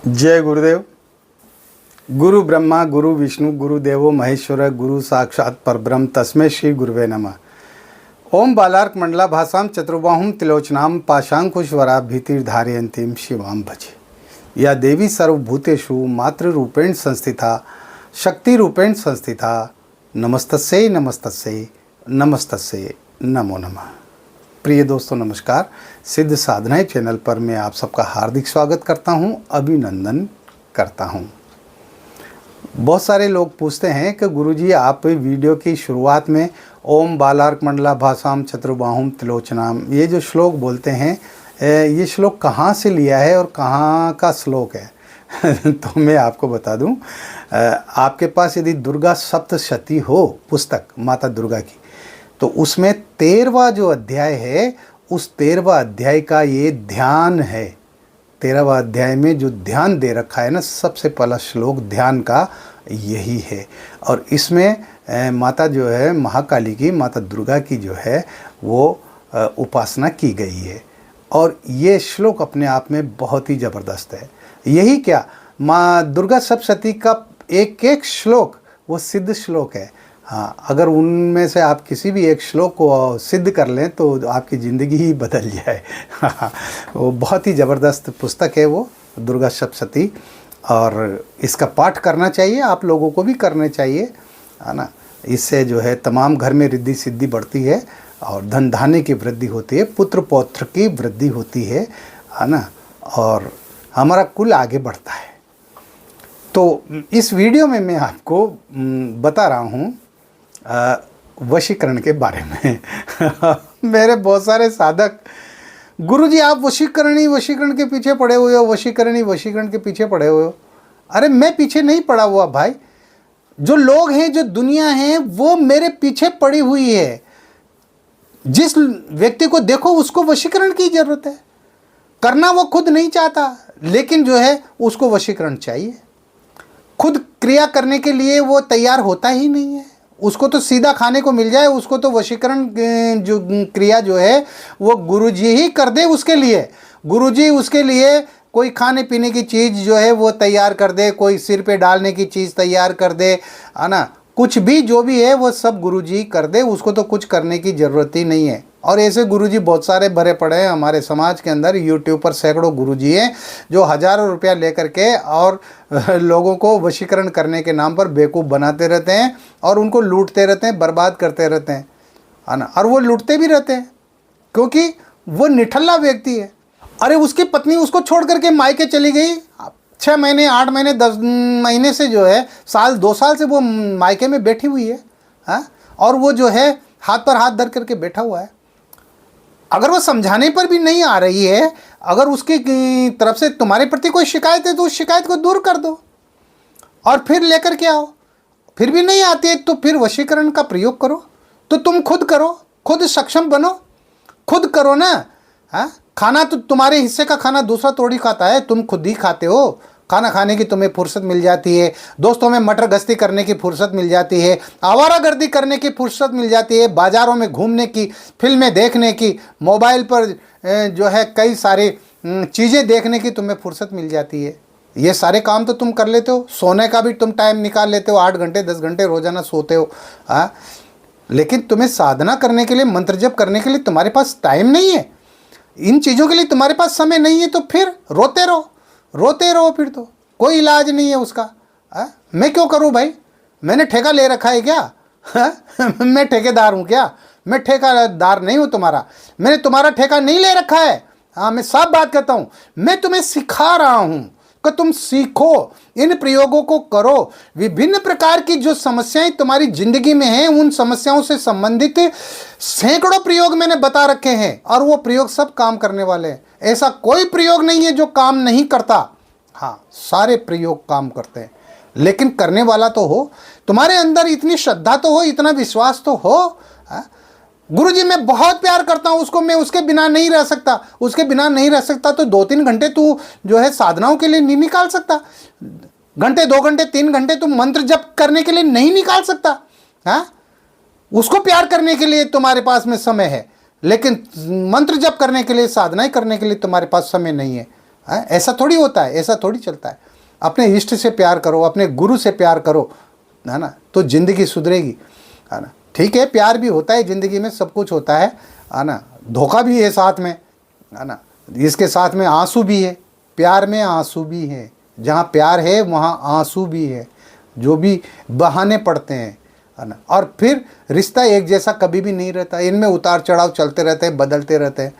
जय गुरुदेव। गुरु ब्रह्मा गुरु विष्णु गुरुदेवो महेश्वर गुरु साक्षात परब्रह्म तस्मै श्री गुरुवे नमः। ओम बालार्क मंडला भाषाम चतुर्बाहुम तिलोचनाम पाशांकुशवरा भीतिर्धारयन्तीं शिवाम भजे। या देवी सर्वभूतेषु मातृरूपेण संस्थिता शक्ति रूपेण संस्थिता नमस्तस्यै नमस्तस्यै नमस्तस्यै नमो नमः। प्रिय दोस्तों नमस्कार। सिद्ध साधनाएं चैनल पर मैं आप सबका हार्दिक स्वागत करता हूं, अभिनंदन करता हूं। बहुत सारे लोग पूछते हैं कि गुरुजी आप वीडियो की शुरुआत में ओम बालार्क मंडला भाषाम चतुर्बाहुम तिलोचनाम ये जो श्लोक बोलते हैं ये श्लोक कहाँ से लिया है और कहाँ का श्लोक है तो मैं आपको बता दूं, आपके पास यदि दुर्गा सप्तशती हो पुस्तक माता दुर्गा की, तो उसमें 13वां जो अध्याय है उस 13वां अध्याय का ये ध्यान है। 13वां अध्याय में जो ध्यान दे रखा है ना, सबसे पहला श्लोक ध्यान का यही है। और इसमें माता जो है महाकाली की, माता दुर्गा की जो है वो उपासना की गई है। और ये श्लोक अपने आप में बहुत ही ज़बरदस्त है। यही क्या, माँ दुर्गा सप्तशती का एक एक श्लोक वो सिद्ध श्लोक है। हाँ, अगर उनमें से आप किसी भी एक श्लोक को सिद्ध कर लें तो आपकी ज़िंदगी ही बदल जाए। वो बहुत ही ज़बरदस्त पुस्तक है वो दुर्गा सप्तशती, और इसका पाठ करना चाहिए, आप लोगों को भी करने चाहिए, है ना। इससे जो है तमाम घर में रिद्धि सिद्धि बढ़ती है और धन धान्य की वृद्धि होती है, पुत्र पौत्र की वृद्धि होती है ना, और हमारा कुल आगे बढ़ता है। तो इस वीडियो में मैं आपको बता रहा हूँ वशीकरण के बारे में। मेरे बहुत सारे साधक, गुरुजी आप वशीकरण के पीछे पड़े हुए हो, वशीकरण के पीछे पड़े हुए हो। अरे मैं पीछे नहीं पड़ा हुआ भाई, जो लोग हैं, जो दुनिया है वो मेरे पीछे पड़ी हुई है। जिस व्यक्ति को देखो उसको वशीकरण की जरूरत है, करना वो खुद नहीं चाहता, लेकिन जो है उसको वशीकरण चाहिए। खुद क्रिया करने के लिए वो तैयार होता ही नहीं है, उसको तो सीधा खाने को मिल जाए, उसको तो वशीकरण जो क्रिया जो है वो गुरुजी ही कर दे उसके लिए। गुरुजी उसके लिए कोई खाने पीने की चीज़ जो है वो तैयार कर दे, कोई सिर पे डालने की चीज़ तैयार कर दे, है ना। कुछ भी जो भी है वो सब गुरुजी कर दे, उसको तो कुछ करने की ज़रूरत ही नहीं है। और ऐसे गुरुजी बहुत सारे भरे पड़े हैं हमारे समाज के अंदर। यूट्यूब पर सैकड़ों गुरुजी हैं जो हज़ारों रुपया लेकर के और लोगों को वशीकरण करने के नाम पर बेवकूफ़ बनाते रहते हैं और उनको लूटते रहते हैं, बर्बाद करते रहते हैं, है ना। और वो लूटते भी रहते हैं क्योंकि वो निठल्ला व्यक्ति है। अरे उसकी पत्नी उसको छोड़ करके मायके चली गई, 6 महीने 8 महीने 10 महीने से जो है साल 2 साल से वो मायके में बैठी हुई है, हाँ। और वो जो है हाथ पर हाथ धर करके बैठा हुआ है। अगर वो समझाने पर भी नहीं आ रही है, अगर उसकी तरफ से तुम्हारे प्रति कोई शिकायत है तो उस शिकायत को दूर कर दो और फिर लेकर के आओ। फिर भी नहीं आती है तो फिर वशीकरण का प्रयोग करो। तो तुम खुद करो, खुद सक्षम बनो, खुद करो ना। हाँ, खाना तो तुम्हारे हिस्से का खाना दूसरा थोड़ी खाता है, तुम खुद ही खाते हो। खाना खाने की तुम्हें फुर्सत मिल जाती है, दोस्तों में मटर गश्ती करने की फुर्सत मिल जाती है, आवारागर्दी करने की फुर्सत मिल जाती है, बाज़ारों में घूमने की, फिल्में देखने की, मोबाइल पर जो है कई सारी चीज़ें देखने की तुम्हें फुर्सत मिल जाती है। ये सारे काम तो तुम कर लेते हो। सोने का भी तुम टाइम निकाल लेते हो, 8 घंटे 10 घंटे रोज़ाना सोते हो, हाँ। लेकिन तुम्हें साधना करने के लिए, मंत्र जप करने के लिए तुम्हारे पास टाइम नहीं है, इन चीज़ों के लिए तुम्हारे पास समय नहीं है, तो फिर रोते रहो, फिर तो कोई इलाज नहीं है उसका। मैं क्यों करूं भाई, मैंने ठेका ले रखा है क्या? मैं ठेकेदार हूं क्या? मैं ठेकेदार नहीं हूं तुम्हारा, मैंने तुम्हारा ठेका नहीं ले रखा है। हाँ, मैं साफ बात कहता हूं, मैं तुम्हें सिखा रहा हूं कि तुम सीखो, इन प्रयोगों को करो। विभिन्न प्रकार की जो समस्याएं तुम्हारी जिंदगी में हैं, उन समस्याओं से संबंधित सैकड़ों प्रयोग मैंने बता रखे हैं और वो प्रयोग सब काम करने वाले हैं। ऐसा कोई प्रयोग नहीं है जो काम नहीं करता। हाँ, सारे प्रयोग काम करते हैं, लेकिन करने वाला तो हो, तुम्हारे अंदर इतनी श्रद्धा तो हो, इतना विश्वास तो हो। हाँ? गुरुजी मैं बहुत प्यार करता हूँ उसको, मैं उसके बिना नहीं रह सकता, उसके बिना नहीं रह सकता, तो 2-3 घंटे तू जो है साधनाओं के लिए नहीं निकाल सकता, घंटे 2 घंटे 3 घंटे तू मंत्र जप करने के लिए नहीं निकाल सकता। हाँ, उसको प्यार करने के लिए तुम्हारे पास में समय है, लेकिन मंत्र जप करने के लिए, साधनाएं करने के लिए तुम्हारे पास समय नहीं है। है। ऐसा थोड़ी होता है, ऐसा थोड़ी चलता है। अपने इष्ट से प्यार करो, अपने गुरु से प्यार करो, है ना, तो ज़िंदगी सुधरेगी, है ना। ठीक है, प्यार भी होता है ज़िंदगी में, सब कुछ होता है ना, धोखा भी है साथ में, है ना, इसके साथ में आंसू भी है, प्यार में आंसू भी है, जहाँ प्यार है वहाँ आंसू भी है, जो भी बहाने पड़ते हैं, है ना। और फिर रिश्ता एक जैसा कभी भी नहीं रहता, इनमें उतार चढ़ाव चलते रहते हैं, बदलते रहते हैं।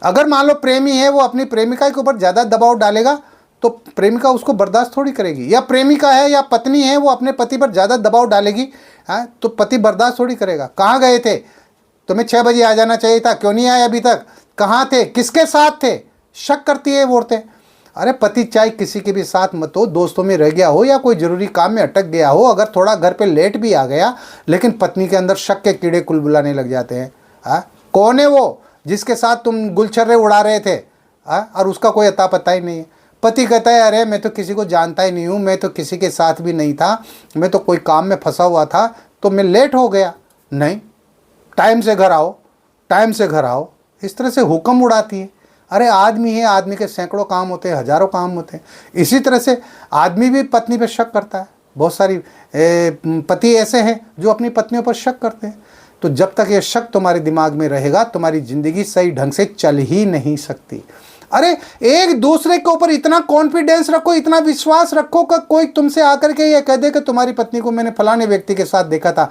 अगर मान लो प्रेमी है, वो अपनी प्रेमिका के ऊपर ज़्यादा दबाव डालेगा तो प्रेमिका उसको बर्दाश्त थोड़ी करेगी, या प्रेमिका है या पत्नी है, वो अपने पति पर ज़्यादा दबाव डालेगी, हाँ, तो पति बर्दाश्त थोड़ी करेगा। कहाँ गए थे, तुम्हें 6 बजे आ जाना चाहिए था, क्यों नहीं आए अभी तक, कहाँ थे, किसके साथ थे, शक करती है वो औरतें। अरे पति चाहे किसी के भी साथ मत हो, दोस्तों में रह गया हो या कोई ज़रूरी काम में अटक गया हो, अगर थोड़ा घर पे लेट भी आ गया, लेकिन पत्नी के अंदर शक के कीड़े कुलबुलाने लग जाते हैं। हाँ, कौन है वो जिसके साथ तुम गुलछर्रे उड़ा रहे थे, हाँ, और उसका कोई अता पता ही नहीं है। पति कहता है अरे मैं तो किसी को जानता ही नहीं हूँ, मैं तो किसी के साथ भी नहीं था, मैं तो कोई काम में फंसा हुआ था तो मैं लेट हो गया। नहीं, टाइम से घर आओ, टाइम से घर आओ, इस तरह से हुक्म उड़ाती है। अरे आदमी है, आदमी के सैकड़ों काम होते हैं, हजारों काम होते हैं। इसी तरह से आदमी भी पत्नी पर शक करता है। बहुत सारी पति ऐसे हैं जो अपनी पत्नियों पर शक करते हैं। तो जब तक ये शक तुम्हारे दिमाग में रहेगा, तुम्हारी ज़िंदगी सही ढंग से चल ही नहीं सकती। अरे एक दूसरे के ऊपर इतना कॉन्फिडेंस रखो, इतना विश्वास रखो कि कोई तुमसे आकर के ये कह दे कि तुम्हारी पत्नी को मैंने फलाने व्यक्ति के साथ देखा था,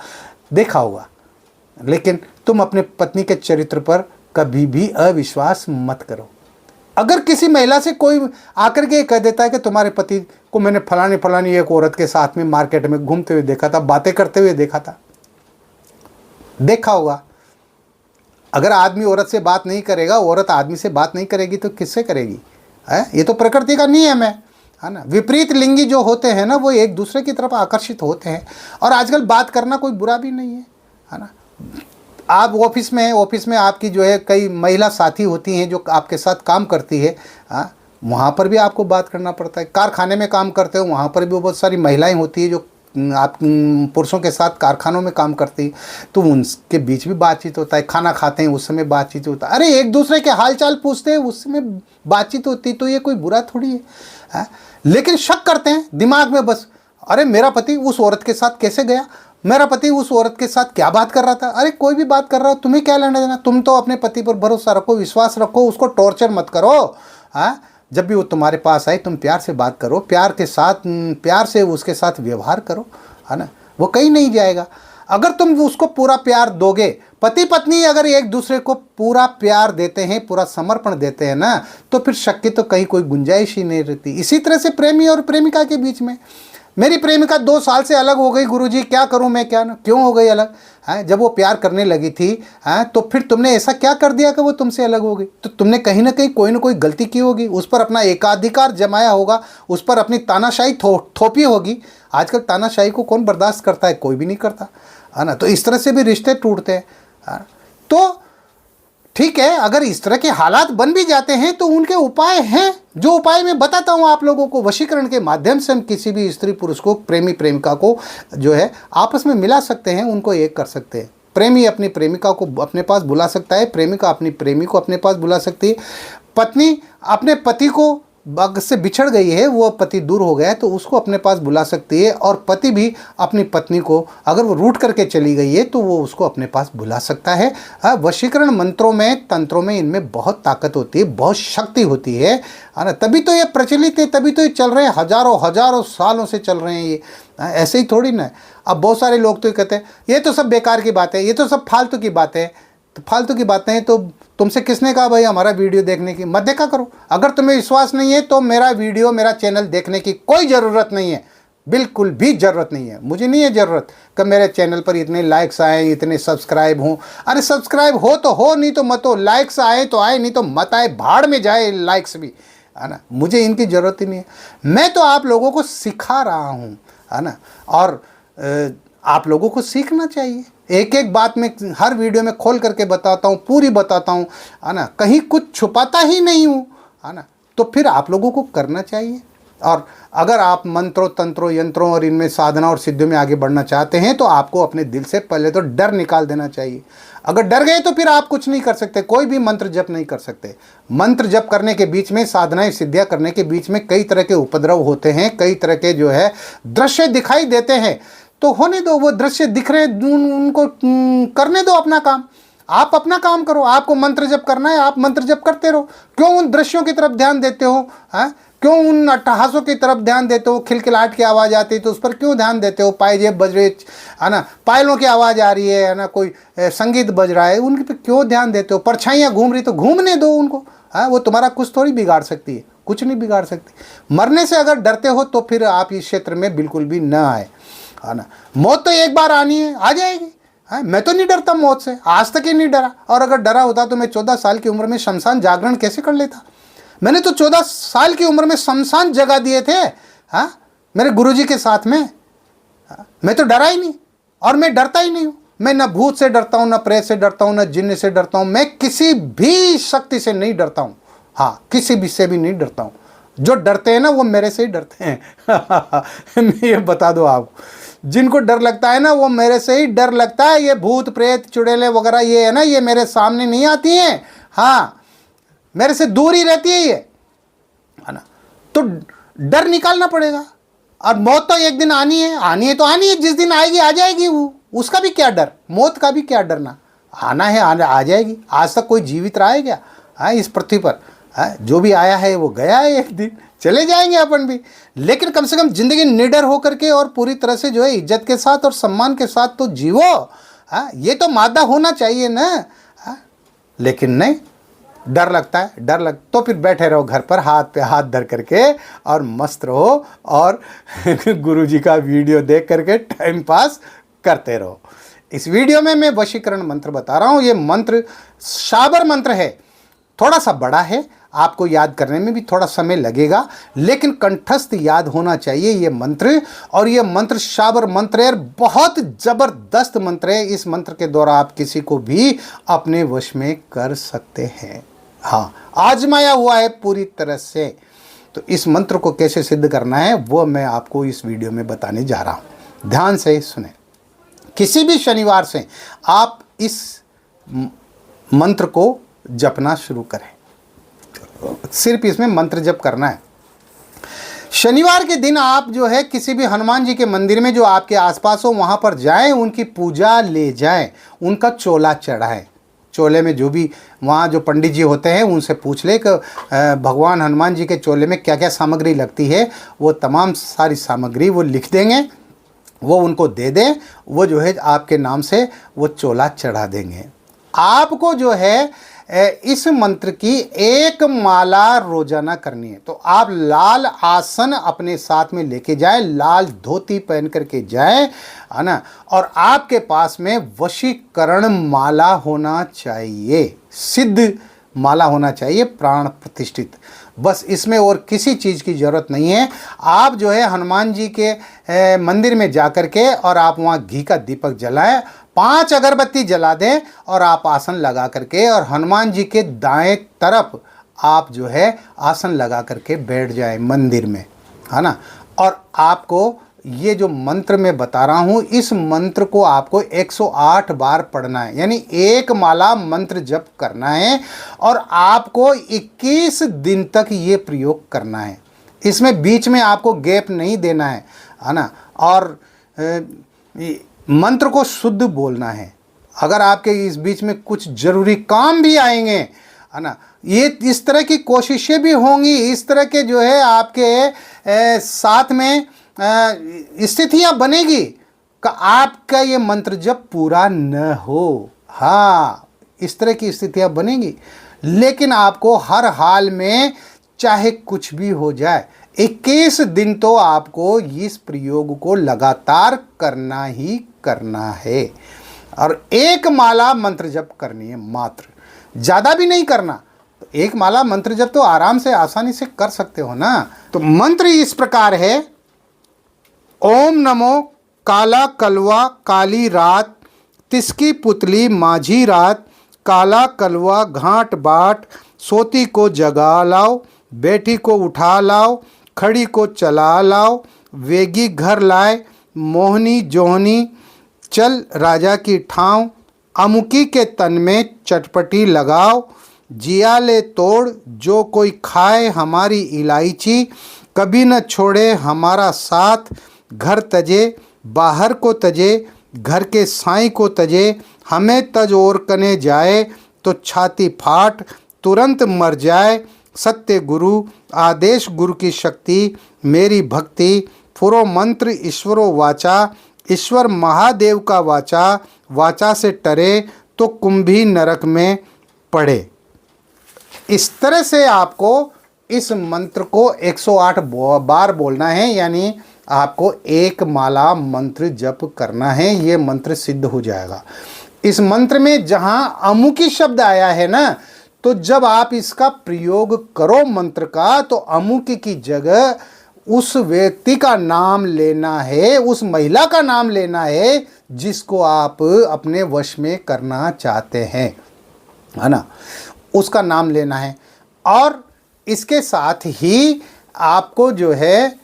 देखा होगा, लेकिन तुम अपने पत्नी के चरित्र पर कभी भी अविश्वास मत करो। अगर किसी महिला से कोई आकर के कह देता है कि तुम्हारे पति को मैंने फलानी एक औरत के साथ में मार्केट में घूमते हुए देखा था, बातें करते हुए देखा था, देखा होगा। अगर आदमी औरत से बात नहीं करेगा, औरत आदमी से बात नहीं करेगी तो किससे करेगी, है? ये तो प्रकृति का नियम है ना। विपरीत लिंगी जो होते हैं ना, वो एक दूसरे की तरफ आकर्षित होते हैं। और आजकल बात करना कोई बुरा भी नहीं है ना। आप ऑफिस में हैं, ऑफिस में आपकी जो है कई महिला साथी होती हैं जो आपके साथ काम करती है, हाँ, वहाँ पर भी आपको बात करना पड़ता है। कारखाने में काम करते हो, वहाँ पर भी बहुत सारी महिलाएं होती है जो आप पुरुषों के साथ कारखानों में काम करती, तो उनके बीच भी बातचीत होता है। खाना खाते हैं उस समय बातचीत होता है। अरे एक दूसरे के हाल चाल पूछते हैं, उस समय बातचीत होती, तो ये कोई बुरा थोड़ी है। लेकिन शक करते हैं दिमाग में बस, अरे मेरा पति उस औरत के साथ कैसे गया, मेरा पति उस औरत के साथ क्या बात कर रहा था। अरे कोई भी बात कर रहा हो, तुम्हें क्या लेना देना। तुम तो अपने पति पर भरोसा रखो, विश्वास रखो, उसको टॉर्चर मत करो। हाँ, जब भी वो तुम्हारे पास आए तुम प्यार से बात करो, प्यार के साथ, प्यार से उसके साथ व्यवहार करो, है ना। वो कहीं नहीं जाएगा अगर तुम उसको पूरा प्यार दोगे। पति पत्नी अगर एक दूसरे को पूरा प्यार देते हैं, पूरा समर्पण देते हैं ना, तो फिर शक की तो कहीं कोई गुंजाइश ही नहीं रहती। इसी तरह से प्रेमी और प्रेमिका के बीच में, मेरी प्रेमिका 2 साल से अलग हो गई गुरुजी, क्या करूं मैं, क्या ना, क्यों हो गई अलग, है? जब वो प्यार करने लगी थी, है, तो फिर तुमने ऐसा क्या कर दिया कि वो तुमसे अलग हो गई। तो तुमने कहीं ना कहीं कोई ना कोई गलती की होगी, उस पर अपना एकाधिकार जमाया होगा, उस पर अपनी तानाशाही थोपी होगी। आजकल तानाशाही को कौन बर्दाश्त करता है, कोई भी नहीं करता, है ना। तो इस तरह से भी रिश्ते टूटते हैं। तो ठीक है, अगर इस तरह के हालात बन भी जाते हैं तो उनके उपाय हैं, जो उपाय मैं बताता हूँ आप लोगों को। वशीकरण के माध्यम से हम किसी भी स्त्री पुरुष को, प्रेमी प्रेमिका को जो है आपस में मिला सकते हैं, उनको एक कर सकते हैं। प्रेमी अपनी प्रेमिका को अपने पास बुला सकता है, प्रेमिका अपनी प्रेमी को अपने पास बुला सकती है, पत्नी अपने पति को से बिछड़ गई है, वो पति दूर हो गया है तो उसको अपने पास बुला सकती है, और पति भी अपनी पत्नी को अगर वो रूठ करके चली गई है तो वो उसको अपने पास बुला सकता है। वशीकरण मंत्रों में, तंत्रों में, इनमें बहुत ताकत होती है, बहुत शक्ति होती है ना। तभी तो ये प्रचलित है, तभी तो ये चल रहे हैं, हजारों सालों से चल रहे हैं ये, ऐसे ही थोड़ी ना। अब बहुत सारे लोग तो कहते हैं ये तो सब बेकार की बात है, ये तो सब फालतू की बातें हैं। तो फालतू की बातें हैं तो तुमसे किसने कहा भाई हमारा वीडियो देखने की, मत देखा करो। अगर तुम्हें विश्वास नहीं है तो मेरा वीडियो, मेरा चैनल देखने की कोई ज़रूरत नहीं है, बिल्कुल भी ज़रूरत नहीं है। मुझे नहीं है ज़रूरत कि मेरे चैनल पर इतने लाइक्स आए, इतने सब्सक्राइब हों। अरे सब्सक्राइब हो तो हो, नहीं तो मत हो। लाइक्स आए तो आए, नहीं तो मत आए, भाड़ में जाए लाइक्स भी, है ना। मुझे इनकी ज़रूरत ही नहीं है। मैं तो आप लोगों को सिखा रहा हूँ, है ना, और आप लोगों को सीखना चाहिए। एक एक बात मैं हर वीडियो में खोल करके बताता हूँ, पूरी बताता हूँ, है ना, कहीं कुछ छुपाता ही नहीं हूँ, है ना। तो फिर आप लोगों को करना चाहिए, और अगर आप मंत्रों तंत्रों यंत्रों और इनमें साधना और सिद्धियों में आगे बढ़ना चाहते हैं तो आपको अपने दिल से पहले तो डर निकाल देना चाहिए। अगर डर गए तो फिर आप कुछ नहीं कर सकते, कोई भी मंत्र जप नहीं कर सकते। मंत्र जप करने के बीच में, साधनाएं सिद्धियां करने के बीच में कई तरह के उपद्रव होते हैं, कई तरह के जो है दृश्य दिखाई देते हैं। तो होने दो, वो दृश्य दिख रहे उनको करने दो अपना काम। आप अपना काम करो, आपको मंत्र जप करना है, आप मंत्र जप करते रहो। क्यों उन दृश्यों की तरफ ध्यान देते हो? क्यों उन अट्टहासों की तरफ ध्यान देते हो? खिलखिलाहट की आवाज़ आती है तो उस पर क्यों ध्यान देते हो? पायजेब बज रहे, है ना, पायलों की आवाज़ आ रही है ना, कोई संगीत बज रहा है, उनके पे क्यों ध्यान देते हो? परछाइयाँ घूम रही तो घूमने दो उनको। वो तुम्हारा कुछ थोड़ी बिगाड़ सकती है, कुछ नहीं बिगाड़ सकती। मरने से अगर डरते हो तो फिर आप इस क्षेत्र में बिल्कुल भी न आए, है ना। मौत तो एक बार आनी है, आ जाएगी। मैं तो नहीं डरता मौत से, आज तक ही नहीं डरा। और अगर डरा होता तो मैं 14 साल की उम्र में शमशान जागरण कैसे कर लेता? मैंने तो 14 साल की उम्र में शमशान जगा दिए थे, मेरे गुरुजी के साथ में। मैं तो डरा ही नहीं, और मैं डरता ही नहीं हूँ। मैं न भूत से डरता हूँ, न प्रेत से डरता हूँ, न जिन्न से डरता हूँ। मैं किसी भी शक्ति से नहीं डरता हूँ। किसी भी से भी नहीं डरता हूँ। जो डरते हैं ना वो मेरे से ही डरते हैं। मैं ये बता दो आपको, जिनको डर लगता है ना वो मेरे से ही डर लगता है। ये भूत प्रेत चुड़ैलें वगैरह ये है ना, ये मेरे सामने नहीं आती हैं। मेरे से दूर ही रहती है ये, है ना। तो डर निकालना पड़ेगा। और मौत तो एक दिन आनी है तो आनी है। जिस दिन आएगी आ जाएगी, वो उसका भी क्या डर, मौत का भी क्या डरना। आना है, आ जाएगी। आज तक कोई जीवित रहा है क्या इस पृथ्वी पर? जो भी आया है वो गया है, एक दिन चले जाएंगे अपन भी। लेकिन कम से कम जिंदगी निडर होकर के और पूरी तरह से जो है इज्जत के साथ और सम्मान के साथ तो जीवो। ये तो मादा होना चाहिए ना। लेकिन नहीं, डर लगता है, तो फिर बैठे रहो घर पर हाथ पे हाथ धर करके और मस्त रहो और गुरुजी का वीडियो देख करके टाइम पास करते रहो। इस वीडियो में मैं वशीकरण मंत्र बता रहा हूँ। ये मंत्र शाबर मंत्र है, थोड़ा सा बड़ा है, आपको याद करने में भी थोड़ा समय लगेगा, लेकिन कंठस्थ याद होना चाहिए ये मंत्र। और ये मंत्र शाबर मंत्र है, बहुत जबरदस्त मंत्र है। इस मंत्र के द्वारा आप किसी को भी अपने वश में कर सकते हैं। आजमाया हुआ है पूरी तरह से। तो इस मंत्र को कैसे सिद्ध करना है वो मैं आपको इस वीडियो में बताने जा रहा हूं। ध्यान से सुने। किसी भी शनिवार से आप इस मंत्र को जपना शुरू करें। सिर्फ इसमें मंत्र जप करना है। शनिवार के दिन आप जो है किसी भी हनुमान जी के मंदिर में जो आपके आसपास हो वहां पर जाएं, उनकी पूजा ले जाएं, उनका चोला चढ़ाएं। चोले में जो भी वहाँ जो पंडित जी होते हैं उनसे पूछ ले कि भगवान हनुमान जी के चोले में क्या क्या सामग्री लगती है। वो तमाम सारी सामग्री वो लिख देंगे, वो उनको दे दें। वो जो है आपके नाम से वो चोला चढ़ा देंगे। आपको जो है इस मंत्र की एक माला रोजाना करनी है। तो आप लाल आसन अपने साथ में लेके जाएं, लाल धोती पहन करके जाएं, है ना। और आपके पास में वशीकरण माला होना चाहिए, सिद्ध माला होना चाहिए, प्राण प्रतिष्ठित। बस इसमें और किसी चीज़ की ज़रूरत नहीं है। आप जो है हनुमान जी के मंदिर में जा कर के और आप वहाँ घी का दीपक जलाएं, 5 अगरबत्ती जला दें और आप आसन लगा करके और हनुमान जी के दाएं तरफ आप जो है आसन लगा करके बैठ जाएं मंदिर में, है ना। और आपको ये जो मंत्र मैं बता रहा हूँ, इस मंत्र को आपको 108 बार पढ़ना है, यानी एक माला मंत्र जप करना है। और आपको 21 दिन तक ये प्रयोग करना है। इसमें बीच में आपको गैप नहीं देना है ना। और मंत्र को शुद्ध बोलना है। अगर आपके इस बीच में कुछ ज़रूरी काम भी आएंगे, है ना, ये इस तरह की कोशिशें भी होंगी, इस तरह के जो है आपके साथ में स्थितियां बनेगी कि आपका ये मंत्र जब पूरा न हो। इस तरह की स्थितियां बनेगी। लेकिन आपको हर हाल में चाहे कुछ भी हो जाए 21 दिन तो आपको इस प्रयोग को लगातार करना ही करना है। और एक माला मंत्र जप करनी है मात्र, ज़्यादा भी नहीं करना। तो एक माला मंत्र जप तो आराम से आसानी से कर सकते हो ना। तो मंत्र इस प्रकार है, ओम नमो काला कलवा काली रात, तिसकी पुतली माझी रात, काला कलवा घाट बाट, सोती को जगा लाओ, बेटी को उठा लाओ, खड़ी को चला लाओ, वेगी घर लाए, मोहनी जोहनी चल राजा की ठाव, अमुकी के तन में चटपटी लगाओ, जिया ले तोड़ जो कोई खाए हमारी इलायची, कभी न छोड़े हमारा साथ, घर तजे बाहर को तजे, घर के साईं को तजे, हमें तज और कने जाए तो छाती फाट तुरंत मर जाए, सत्य गुरु आदेश गुरु की शक्ति, मेरी भक्ति फुरो मंत्र ईश्वरो वाचा, ईश्वर महादेव का वाचा, वाचा से टरे तो कुंभी नरक में पड़े। इस तरह से आपको इस मंत्र को 108 बार बोलना है, यानी आपको एक माला मंत्र जप करना है, ये मंत्र सिद्ध हो जाएगा। इस मंत्र में जहां अमुकी शब्द आया है ना, तो जब आप इसका प्रयोग करो मंत्र का, तो अमुकी की जगह उस व्यक्ति का नाम लेना है, उस महिला का नाम लेना है जिसको आप अपने वश में करना चाहते हैं, है ना, उसका नाम लेना है। और इसके साथ ही आपको जो है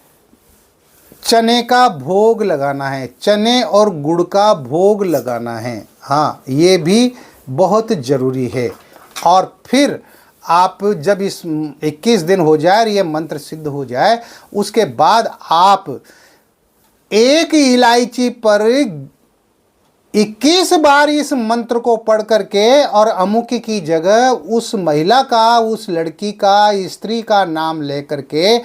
चने का भोग लगाना है, चने और गुड़ का भोग लगाना है। हाँ, ये भी बहुत ज़रूरी है। और फिर आप जब इस 21 दिन हो जाए और ये मंत्र सिद्ध हो जाए, उसके बाद आप एक इलायची पर 21 बार इस मंत्र को पढ़ करके और अमुकी की जगह उस महिला का, उस लड़की का, स्त्री का नाम ले करके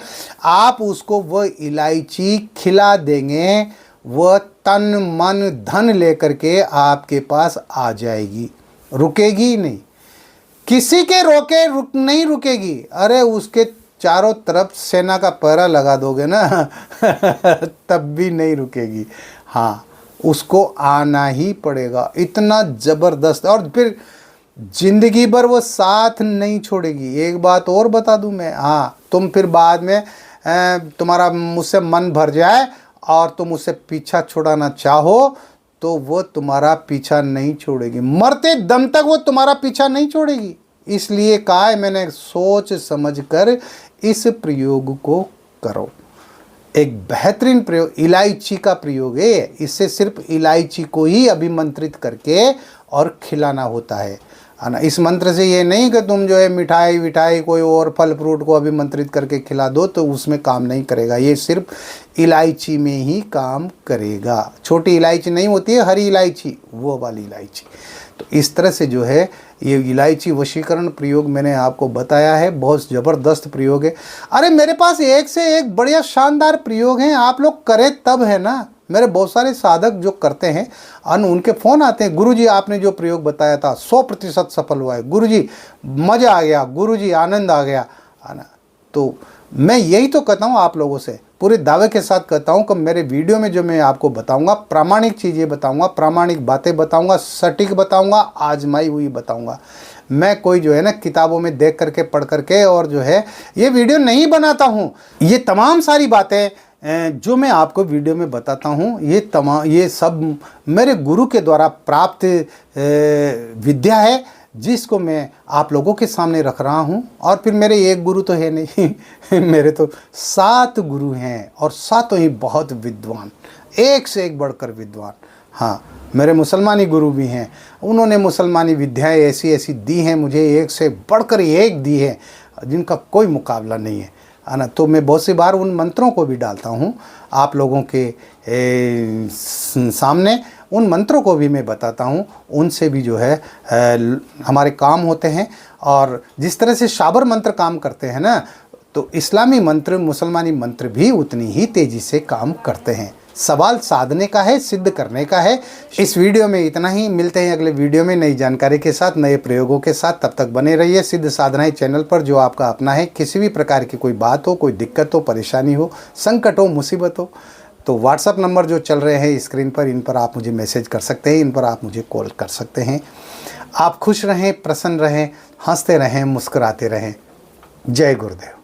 आप उसको वह इलायची खिला देंगे, वह तन मन धन ले करके आपके पास आ जाएगी, रुकेगी नहीं, किसी के रोके नहीं रुकेगी। अरे उसके चारों तरफ सेना का पहरा लगा दोगे ना तब भी नहीं रुकेगी। हाँ, उसको आना ही पड़ेगा, इतना ज़बरदस्त। और फिर जिंदगी भर वो साथ नहीं छोड़ेगी। एक बात और बता दूं मैं, हाँ, तुम फिर बाद में तुम्हारा मुझसे मन भर जाए और तुम उससे पीछा छुड़ाना चाहो तो वो तुम्हारा पीछा नहीं छोड़ेगी, मरते दम तक वो तुम्हारा पीछा नहीं छोड़ेगी। इसलिए कहा है मैंने, सोच समझकर इस प्रयोग को करो। एक बेहतरीन प्रयोग इलायची का प्रयोग है। इससे सिर्फ इलायची को ही अभिमंत्रित करके और खिलाना होता है ना। इस मंत्र से ये नहीं कि तुम जो है मिठाई विठाई कोई और फल फ्रूट को अभिमंत्रित करके खिला दो तो उसमें काम नहीं करेगा। ये सिर्फ इलायची में ही काम करेगा। छोटी इलायची नहीं होती है, हरी इलायची, वो वाली इलायची। तो इस तरह से जो है ये इलायची वशीकरण प्रयोग मैंने आपको बताया है, बहुत ज़बरदस्त प्रयोग है। अरे मेरे पास एक से एक बढ़िया शानदार प्रयोग हैं, आप लोग करें तब है ना। मेरे बहुत सारे साधक जो करते हैं उनके फ़ोन आते हैं, गुरुजी आपने जो प्रयोग बताया था 100% सफल हुआ है, गुरुजी मज़ा आ गया, गुरुजी आनंद आ गया, है ना। तो मैं यही तो कहता हूँ आप लोगों से, पूरे दावे के साथ कहता हूँ कि मेरे वीडियो में जो मैं आपको बताऊँगा प्रामाणिक चीज़ें बताऊँगा, प्रामाणिक बातें बताऊँगा, सटीक बताऊँगा, आजमाई हुई बताऊँगा। मैं कोई जो है ना किताबों में देख करके पढ़ करके और जो है ये वीडियो नहीं बनाता हूँ। ये तमाम सारी बातें जो मैं आपको वीडियो में बताता हूँ ये सब मेरे गुरु के द्वारा प्राप्त विद्या है, जिसको मैं आप लोगों के सामने रख रहा हूँ। और फिर मेरे एक गुरु तो है नहीं मेरे तो 7 गुरु हैं और सातों ही बहुत विद्वान, एक से एक बढ़कर विद्वान। हाँ, मेरे मुसलमानी गुरु भी हैं, उन्होंने मुसलमानी विद्याएं ऐसी ऐसी दी हैं मुझे, एक से बढ़कर एक दी है जिनका कोई मुकाबला नहीं है ना। तो मैं बहुत सी बार उन मंत्रों को भी डालता हूँ आप लोगों के सामने, उन मंत्रों को भी मैं बताता हूँ, उनसे भी जो है हमारे काम होते हैं। और जिस तरह से शाबर मंत्र काम करते हैं ना, तो इस्लामी मंत्र मुसलमानी मंत्र भी उतनी ही तेज़ी से काम करते हैं। सवाल साधने का है, सिद्ध करने का है। इस वीडियो में इतना ही, मिलते हैं अगले वीडियो में नई जानकारी के साथ, नए प्रयोगों के साथ। तब तक बने रहिए सिद्ध साधनाएं चैनल पर, जो आपका अपना है। किसी भी प्रकार की कोई बात हो, कोई दिक्कत हो, परेशानी हो, संकट हो, मुसीबत हो, तो व्हाट्सअप नंबर जो चल रहे हैं स्क्रीन पर, इन पर आप मुझे मैसेज कर सकते हैं, इन पर आप मुझे कॉल कर सकते हैं। आप खुश रहें, प्रसन्न रहें, हंसते रहें, मुस्कुराते रहें। जय गुरुदेव।